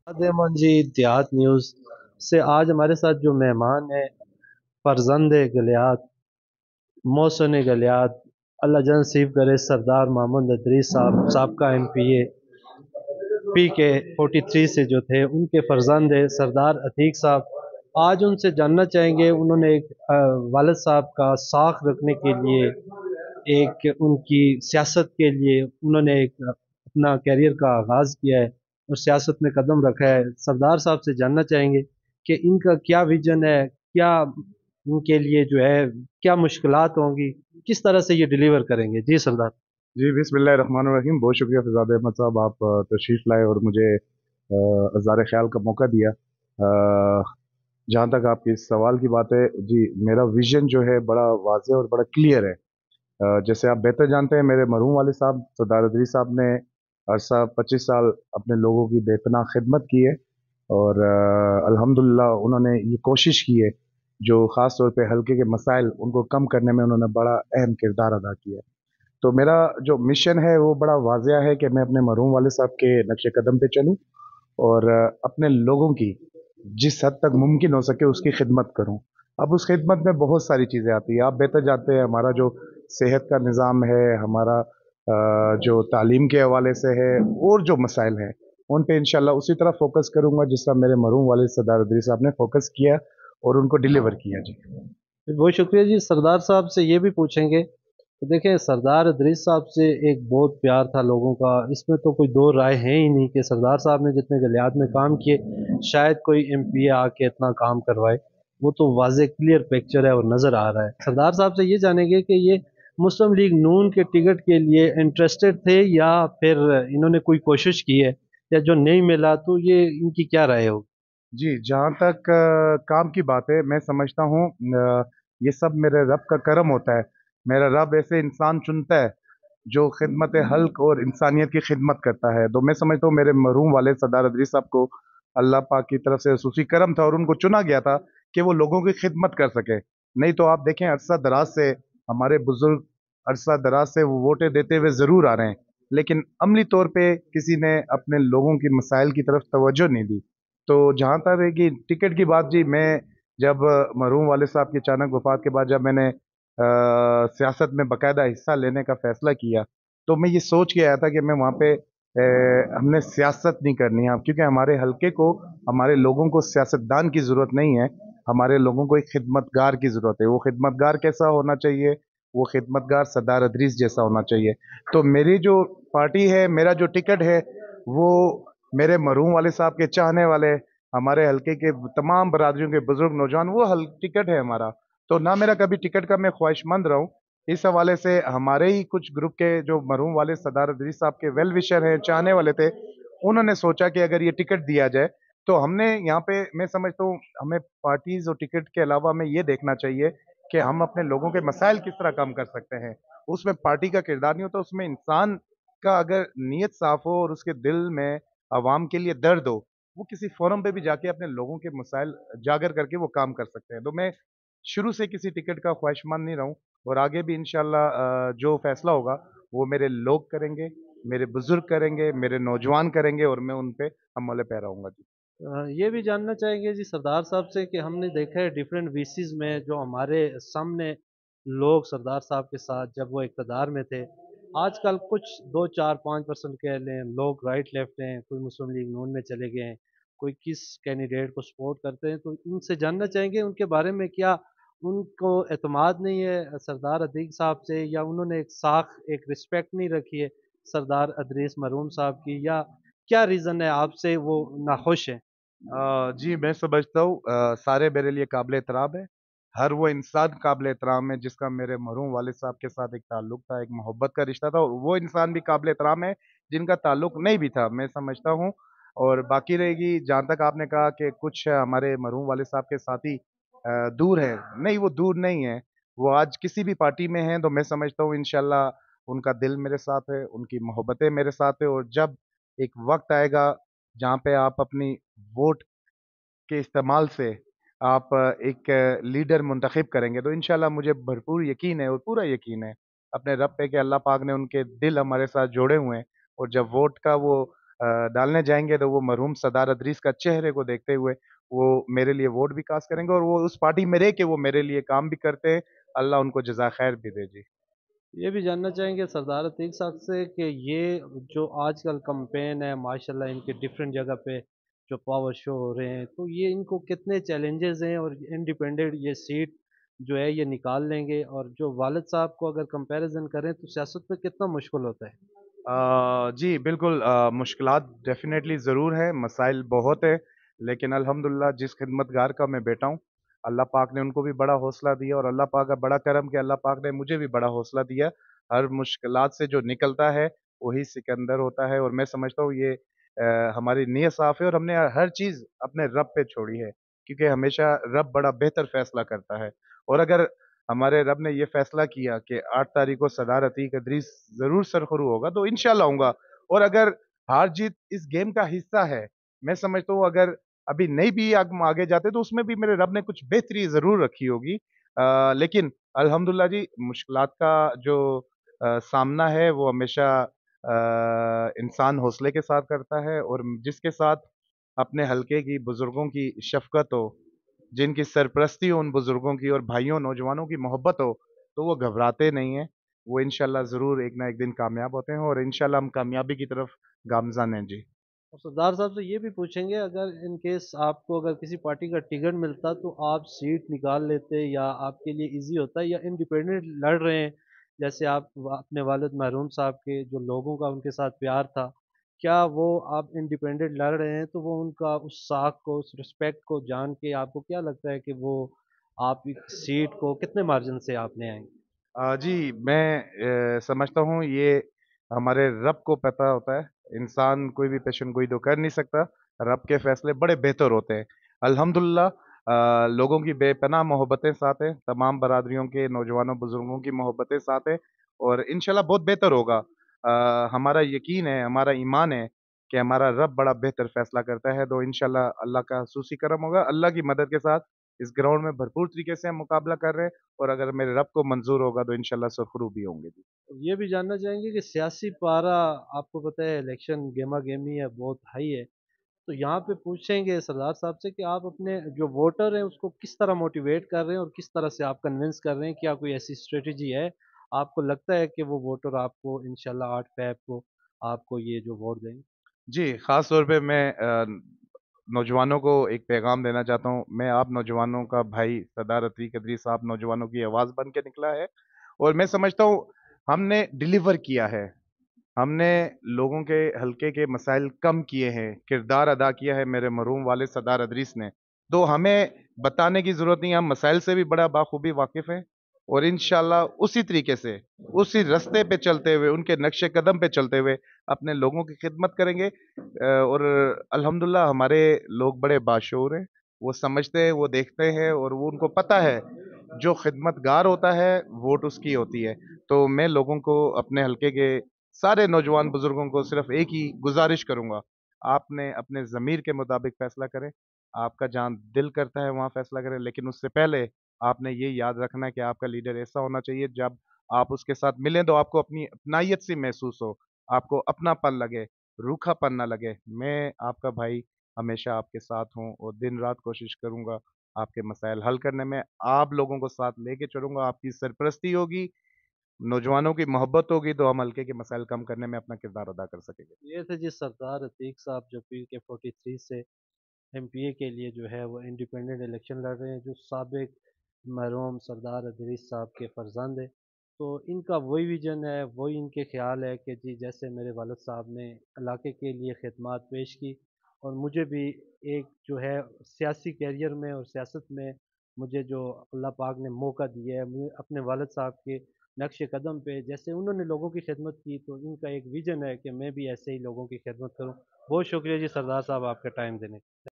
देमन जी देहात न्यूज़ से आज हमारे साथ जो मेहमान हैं फरजंद गलियात मोहसिन गलियात अल्लाह जन नसीब करे सरदार मोहम्मद अदरीस साहब साबका एमपीए पीके 43 से जो थे उनके फरजंद है सरदार अतीक साहब। आज उनसे जानना चाहेंगे उन्होंने एक वालिद साहब का साख रखने के लिए एक उनकी सियासत के लिए उन्होंने एक अपना कैरियर का आगाज़ किया है और सियासत में कदम रखा है। सरदार साहब से जानना चाहेंगे कि इनका क्या विजन है, क्या उनके लिए जो है क्या मुश्किलात होंगी, किस तरह से ये डिलीवर करेंगे। जी सरदार। जी बिस्मिल्लाहिर्रहमानिर्रहीम। बहुत शुक्रिया फिजाद अहमद साहब, आप तशरीफ़ लाए और मुझे इज़हार ख्याल का मौका दिया। जहाँ तक आपके इस सवाल की बात है, जी मेरा विज़न जो है बड़ा वाज़ेह और बड़ा क्लियर है। जैसे आप बेहतर जानते हैं, मेरे मरहूम वाले साहब सरदार अदरी साहब ने अरसा 25 साल अपने लोगों की बेपनाह खिदमत की है और अल्हम्दुलिल्लाह उन्होंने ये कोशिश की है जो ख़ास तौर पे हल्के के मसाइल उनको कम करने में उन्होंने बड़ा अहम किरदार अदा किया है। तो मेरा जो मिशन है वो बड़ा वाज़िया है कि मैं अपने मरहूम वाले साहब के नक्शे कदम पे चलूं और अपने लोगों की जिस हद तक मुमकिन हो सके उसकी खिदमत करूं। अब उस खिदमत में बहुत सारी चीज़ें आती हैं, आप बेहतर जानते हैं। हमारा जो सेहत का निज़ाम है, हमारा जो तालीम के हवाले से है और जो मसाइल हैं उन पे इंशाल्लाह उसी तरह फोकस करूंगा जिस तरह मेरे मरहूम वाले सरदार अदरी साहब ने फोकस किया और उनको डिलीवर किया। जी बहुत शुक्रिया जी। सरदार साहब से ये भी पूछेंगे तो देखिए सरदार अदरीस साहब से एक बहुत प्यार था लोगों का, इसमें तो कोई दो राय है ही नहीं कि सरदार साहब ने जितने गलियात में काम किए शायद कोई एमपीए आके इतना काम करवाए। वो तो वाज़े क्लियर पिक्चर है और नज़र आ रहा है। सरदार साहब से ये जानेंगे कि ये मुस्लिम लीग नून के टिकट के लिए इंटरेस्टेड थे या फिर इन्होंने कोई कोशिश की है, या जो नहीं मिला तो ये इनकी क्या राय हो। जी, जहाँ तक काम की बात है, मैं समझता हूँ ये सब मेरे रब का करम होता है। मेरा रब ऐसे इंसान चुनता है जो खिदमत हल्क और इंसानियत की खिदमत करता है। तो मैं समझता हूँ मेरे मरहूम वाले सरदार अदरी साहब को अल्लाह पाक की तरफ से सूफी करम था और उनको चुना गया था कि वो लोगों की खिदमत कर सके। नहीं तो आप देखें, अरसा दराज से हमारे बुजुर्ग अरसा दराज से वो वोटें देते हुए ज़रूर आ रहे हैं, लेकिन अमली तौर पे किसी ने अपने लोगों की मसाइल की तरफ तवज्जो नहीं दी। तो जहाँ तक है कि टिकट की बात, जी मैं जब मरहूम वाले साहब की अचानक वफात के बाद जब मैंने सियासत में बाकायदा हिस्सा लेने का फैसला किया, तो मैं ये सोच के आया था कि मैं वहाँ पे हमने सियासत नहीं करनी है, क्योंकि हमारे हलके को, हमारे लोगों को सियासतदान की ज़रूरत नहीं है। हमारे लोगों को एक खिदमतगार की ज़रूरत है। वो खिदमतगार कैसा होना चाहिए? वो खिदमतगार सरदार अदरीस जैसा होना चाहिए। तो मेरी जो पार्टी है, मेरा जो टिकट है, वो मेरे मरहूम वाले साहब के चाहने वाले, हमारे हलके के तमाम बरादरियों के बुजुर्ग नौजवान, वो हल टिकट है हमारा। तो ना मेरा कभी टिकट का मैं ख्वाहिशमंद रहूं। इस हवाले से हमारे ही कुछ ग्रुप के जो मरहूम वाले सरदार अदरीस साहब के वेल विशर हैं, चाहने वाले थे, उन्होंने सोचा कि अगर ये टिकट दिया जाए तो हमने यहाँ पे, मैं समझता हूँ हमें पार्टीज और टिकट के अलावा हमें ये देखना चाहिए कि हम अपने लोगों के मसाइल किस तरह कम कर सकते हैं। उसमें पार्टी का किरदार नहीं होता, उसमें इंसान का अगर नीयत साफ हो और उसके दिल में अवाम के लिए दर्द हो, वो किसी फोरम पे भी जाके अपने लोगों के मसाइल जागर करके वो काम कर सकते हैं। तो मैं शुरू से किसी टिकट का ख्वाहिशमंद नहीं रहूं और आगे भी इंशाल्लाह जो फैसला होगा वो मेरे लोग करेंगे, मेरे बुजुर्ग करेंगे, मेरे नौजवान करेंगे और मैं उन पे अमल पैरा हूंगा। जी ये भी जानना चाहेंगे जी सरदार साहब से कि हमने देखा है डिफरेंट वीसीज में जो हमारे सामने लोग सरदार साहब के साथ जब वो इक़्तिदार में थे, आजकल कुछ 2 4 5% कह लें लोग राइट लेफ्ट हैं, कोई मुस्लिम लीग नून में चले गए हैं, कोई किस कैंडिडेट को सपोर्ट करते हैं। तो उनसे जानना चाहेंगे उनके बारे में, क्या उनको एतमाद नहीं है सरदार अदीक साहब से, या उन्होंने एक साख एक रिस्पेक्ट नहीं रखी है सरदार अदरीस मरहूम साहब की, या क्या रीज़न है आपसे वो नाखुश हैं। जी मैं समझता हूँ सारे मेरे लिए काबिल एहतराम है। हर वो इंसान काबिल एहतराम है जिसका मेरे मरहूम वालिद साहब के साथ एक ताल्लुक था, एक मोहब्बत का रिश्ता था, और वो इंसान भी काबिल एहतराम है जिनका ताल्लुक नहीं भी था, मैं समझता हूँ। और बाकी रहेगी, जहाँ तक आपने कहा कि कुछ हमारे मरहूम वालिद साहब के साथी दूर हैं, नहीं वो दूर नहीं है, वो आज किसी भी पार्टी में हैं। तो मैं समझता हूँ इंशाल्लाह उनका दिल मेरे साथ है, उनकी मोहब्बतें मेरे साथ है, और जब एक वक्त आएगा जहाँ पे आप अपनी वोट के इस्तेमाल से आप एक लीडर मुंतखब करेंगे, तो इंशाल्लाह मुझे भरपूर यकीन है और पूरा यकीन है अपने रब पे कि अल्लाह पाक ने उनके दिल हमारे साथ जोड़े हुए हैं। और जब वोट का वो डालने जाएंगे तो वो मरहूम सरदार अदरीस का चेहरे को देखते हुए वो मेरे लिए वोट भी कास्ट करेंगे, और वो उस पार्टी में रह के वो मेरे लिए काम भी करते हैं। अल्लाह उनको जज़ा खैर भी दे जी। ये भी जानना चाहेंगे सरदार अतीक साहब से कि ये जो आजकल कैंपेन है माशाल्लाह इनके डिफरेंट जगह पे जो पावर शो हो रहे हैं, तो ये इनको कितने चैलेंजेस हैं और इंडिपेंडेंट ये सीट जो है ये निकाल लेंगे, और जो वालिद साहब को अगर कंपैरिजन करें तो सियासत में कितना मुश्किल होता है? जी बिल्कुल, मुश्किलात डेफिनेटली ज़रूर है, मसाइल बहुत है, लेकिन अल्हम्दुलिल्लाह जिस खिदमतगार का मैं बेटा हूँ, अल्लाह पाक ने उनको भी बड़ा हौसला दिया, और अल्लाह पाक का बड़ा करम कि अल्लाह पाक ने मुझे भी बड़ा हौसला दिया। हर मुश्किलात से जो निकलता है वही सिकंदर होता है, और मैं समझता हूँ ये हमारी नीयत साफ़ है, और हमने हर चीज़ अपने रब पे छोड़ी है, क्योंकि हमेशा रब बड़ा बेहतर फ़ैसला करता है। और अगर हमारे रब ने ये फैसला किया कि 8 तारीख को सरदार अतीक अदरीस ज़रूर सरखरू होगा, तो इंशाल्लाह आऊँगा। और अगर हार-जीत इस गेम का हिस्सा है, मैं समझता हूँ अगर अभी नहीं भी हम आगे जाते तो उसमें भी मेरे रब ने कुछ बेहतरी ज़रूर रखी होगी। लेकिन अल्हम्दुलिल्लाह जी, मुश्किलात का जो सामना है वो हमेशा इंसान हौसले के साथ करता है, और जिसके साथ अपने हलके की बुज़ुर्गों की शफ़क़त हो, जिनकी सरपरस्ती हो उन बुज़ुर्गों की, और भाइयों, नौजवानों की मोहब्बत हो, तो वो घबराते नहीं हैं। वो इंशाल्लाह ज़रूर एक ना एक दिन कामयाब होते हैं, और इंशाल्लाह हम कामयाबी की तरफ गामज़न हैं जी। और सरदार साहब से ये भी पूछेंगे, अगर इन केस आपको अगर किसी पार्टी का टिकट मिलता तो आप सीट निकाल लेते, या आपके लिए इजी होता है, या इंडिपेंडेंट लड़ रहे हैं जैसे आप अपने वालिद मरहूम साहब के जो लोगों का उनके साथ प्यार था, क्या वो आप इंडिपेंडेंट लड़ रहे हैं तो वो उनका उस साख को उस रिस्पेक्ट को जान के आपको क्या लगता है कि वो आप सीट को कितने मार्जिन से आपने आएंगे? जी, मैं समझता हूँ ये हमारे रब को पता होता है। इंसान कोई भी पेशन गोई तो कर नहीं सकता। रब के फ़ैसले बड़े बेहतर होते हैं। अल्हम्दुलिल्लाह लोगों की बेपनाह मोहब्बतें साथ हैं, तमाम बरादरियों के नौजवानों, बुज़ुर्गों की मोहब्बतें साथ हैं, और इंशाल्लाह बहुत बेहतर होगा। हमारा यकीन है, हमारा ईमान है कि हमारा रब बड़ा बेहतर फ़ैसला करता है, तो इंशाल्लाह अल्लाह का ख़ुसूसी करम होगा। अल्लाह की मदद के साथ इस ग्राउंड में भरपूर तरीके से हम मुकाबला कर रहे हैं, और अगर मेरे रब को मंज़ूर होगा तो इंशाल्लाह सरख़ुरू भी होंगे जी। ये भी जानना चाहेंगे कि सियासी पारा, आपको पता है इलेक्शन गेमा गेमी है, बहुत हाई है, तो यहाँ पे पूछेंगे सरदार साहब से कि आप अपने जो वोटर हैं उसको किस तरह मोटिवेट कर रहे हैं और किस तरह से आप कन्विंस कर रहे हैं, क्या कोई ऐसी स्ट्रेटजी है? आपको लगता है कि वो वोटर आपको इंशाल्लाह 8 फ़ेब को आपको ये जो वोट देंगे? जी, ख़ास तौर पे मैं नौजवानों को एक पैगाम देना चाहता हूँ। मैं आप नौजवानों का भाई सरदार अतीक अदरीस साहब नौजवानों की आवाज़ बन के निकला है, और मैं समझता हूँ हमने डिलीवर किया है। हमने लोगों के हल्के के मसाइल कम किए हैं, किरदार अदा किया है मेरे मरहूम वालिद सरदार अदरीस ने। तो हमें बताने की ज़रूरत नहीं है, हम मसाइल से भी बड़ा बाखूबी वाकिफ़ हैं, और इंशाल्लाह उसी तरीके से, उसी रास्ते पे चलते हुए, उनके नक्शे कदम पे चलते हुए अपने लोगों की खिदमत करेंगे। और अल्हम्दुलिल्लाह हमारे लोग बड़े बाशऊर हैं, वो समझते हैं, वो देखते हैं, और वो उनको पता है, जो खिदमतगार होता है, वोट उसकी होती है। तो मैं लोगों को, अपने हलके के सारे नौजवान बुजुर्गों को सिर्फ एक ही गुजारिश करूंगा, आपने अपने ज़मीर के मुताबिक फैसला करें। आपका जहाँ दिल करता है वहाँ फैसला करें, लेकिन उससे पहले आपने ये याद रखना है कि आपका लीडर ऐसा होना चाहिए, जब आप उसके साथ मिलें तो आपको अपनी अपनायत सी महसूस हो, आपको अपनापन लगे, रूखापन ना लगे। मैं आपका भाई हमेशा आपके साथ हूँ, और दिन रात कोशिश करूंगा आपके मसाइल हल करने में। आप लोगों को साथ लेके चलूंगा, आपकी सरपरस्ती होगी, नौजवानों की मोहब्बत होगी, तो हम हल्के के मसाइल कम करने में अपना किरदार अदा कर सकेंगे। ये थे जी सरदार अतीक साहब जो पीके 43 से एमपीए के लिए जो है वो इंडिपेंडेंट इलेक्शन लड़ रहे हैं, जो साबिक मरहूम सरदार अदरीस साहब के फर्जंद है। तो इनका वही विजन है, वही इनके ख्याल है कि जी जैसे मेरे वालिद साहब ने इलाके के लिए खिदमत पेश की, और मुझे भी एक जो है सियासी कैरियर में और सियासत में मुझे जो अल्लाह पाक ने मौका दिया है, मुझे अपने वालिद साहब के नक्श कदम पे जैसे उन्होंने लोगों की खिदमत की, तो इनका एक विजन है कि मैं भी ऐसे ही लोगों की खिदमत करूँ। बहुत शुक्रिया जी सरदार साहब आपका टाइम देने का।